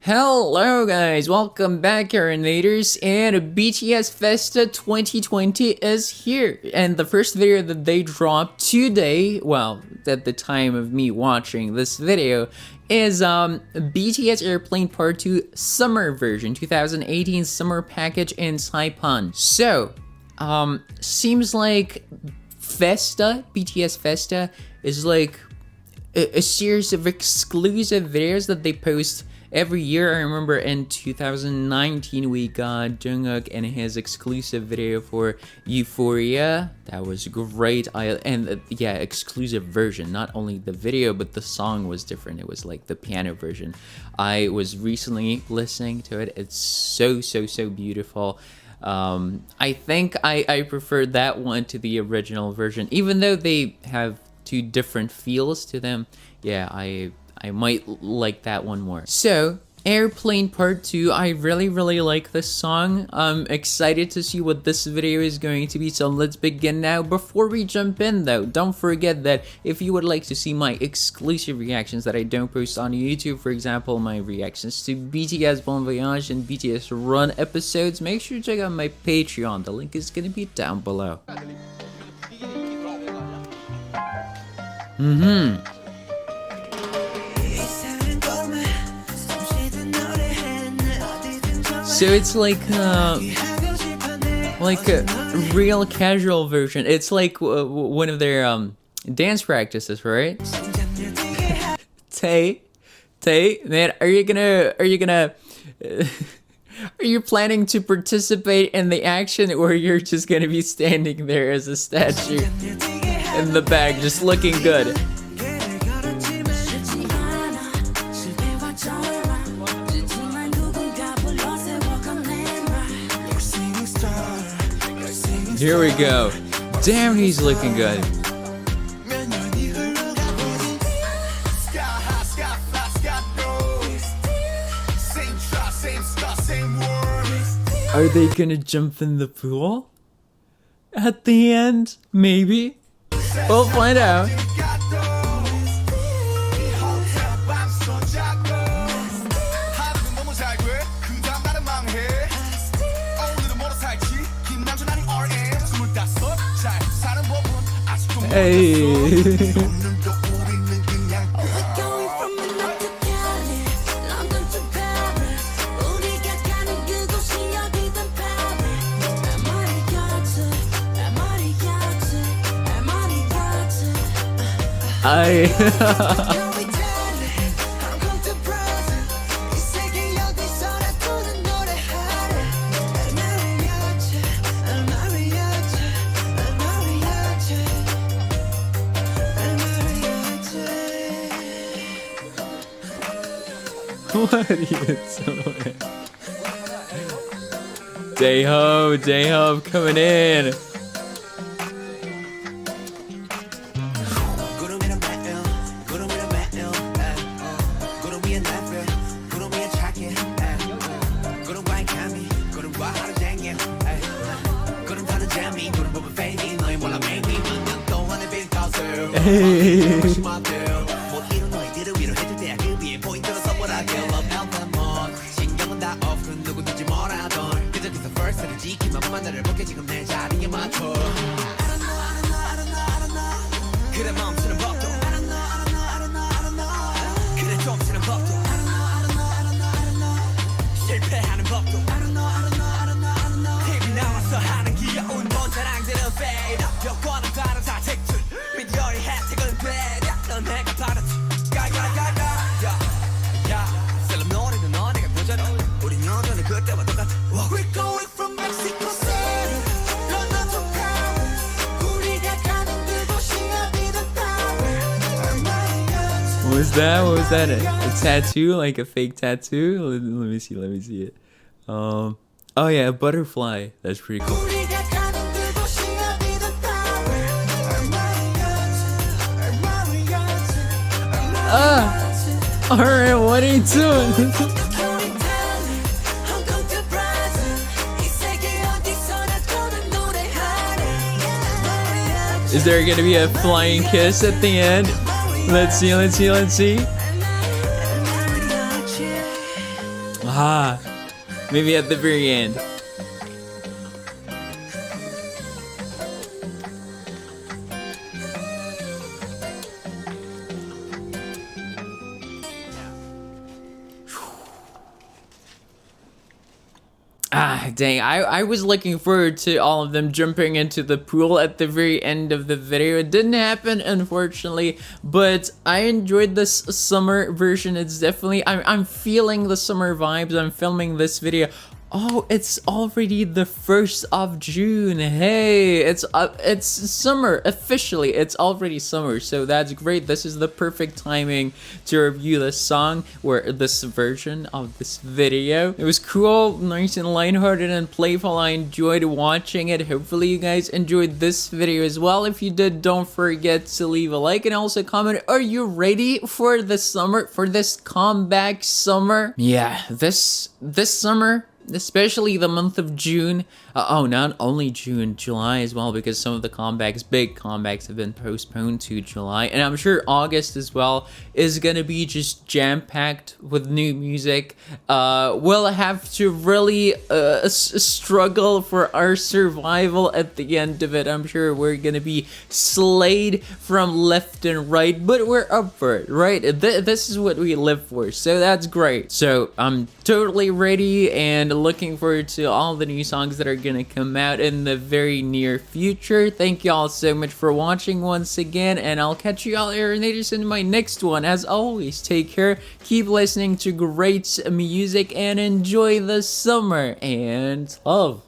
Hello guys, welcome back Arenators, and BTS FESTA 2020 is here, and the first video that they dropped today, well, at the time of me watching this video, is BTS Airplane Part 2 Summer Version 2018 Summer Package in Saipan. So, seems like FESTA, BTS FESTA, is like a series of exclusive videos that they post every year. I remember in 2019 we got Jungkook and his exclusive video for Euphoria. That was great. Yeah, exclusive version. Not only the video, but the song was different. It was like the piano version. I was recently listening to it. It's so beautiful. I think I prefer that one to the original version, even though they have two different feels to them. Yeah, I might like that one more. So, Airplane Part 2, I really like this song. I'm excited to see what this video is going to be, so let's begin now. Before we jump in though, don't forget that if you would like to see my exclusive reactions that I don't post on YouTube, for example, my reactions to BTS Bon Voyage and BTS Run episodes, make sure to check out my Patreon. The link is gonna be down below. So it's like a real casual version. It's like one of their dance practices, right? Tay, man, are you planning to participate in the action, or you're just gonna be standing there as a statue in the back, just looking good? Here we go. Damn, he's looking good. Are they gonna jump in the pool at the end? Maybe. We'll find out. Hey. What are you doing? J-Hope coming in. What was that? A tattoo? Like a fake tattoo? Let me see it. Oh yeah, a butterfly. That's pretty cool. Alright, what are you doing? Is there gonna be a flying kiss at the end? Let's see. Ah, maybe at the very end. Ah, dang. I was looking forward to all of them jumping into the pool at the very end of the video. It didn't happen, unfortunately, but I enjoyed this summer version. It's definitely, I'm feeling the summer vibes. I'm filming this video. Oh, it's already the 1st of June. Hey, it's summer officially. It's already summer, so that's great. This is the perfect timing to review this song or this version of this video. It was cool, nice and lighthearted and playful. I enjoyed watching it. Hopefully you guys enjoyed this video as well. If you did, don't forget to leave a like and also comment. Are you ready for the summer, for this comeback summer? Yeah, this summer, especially the month of June. Oh, not only June, July as well, because some of the comebacks, big comebacks, have been postponed to July. And I'm sure August as well is gonna be just jam-packed with new music. We'll have to really struggle for our survival at the end of it. I'm sure we're gonna be slayed from left and right, but we're up for it, right? This is what we live for, so that's great. So I'm totally ready and looking forward to all the new songs that are gonna come out in the very near future. Thank you all so much for watching once again, and I'll catch you all Aeronators in my next one. As always, take care, keep listening to great music, and enjoy the summer, and love.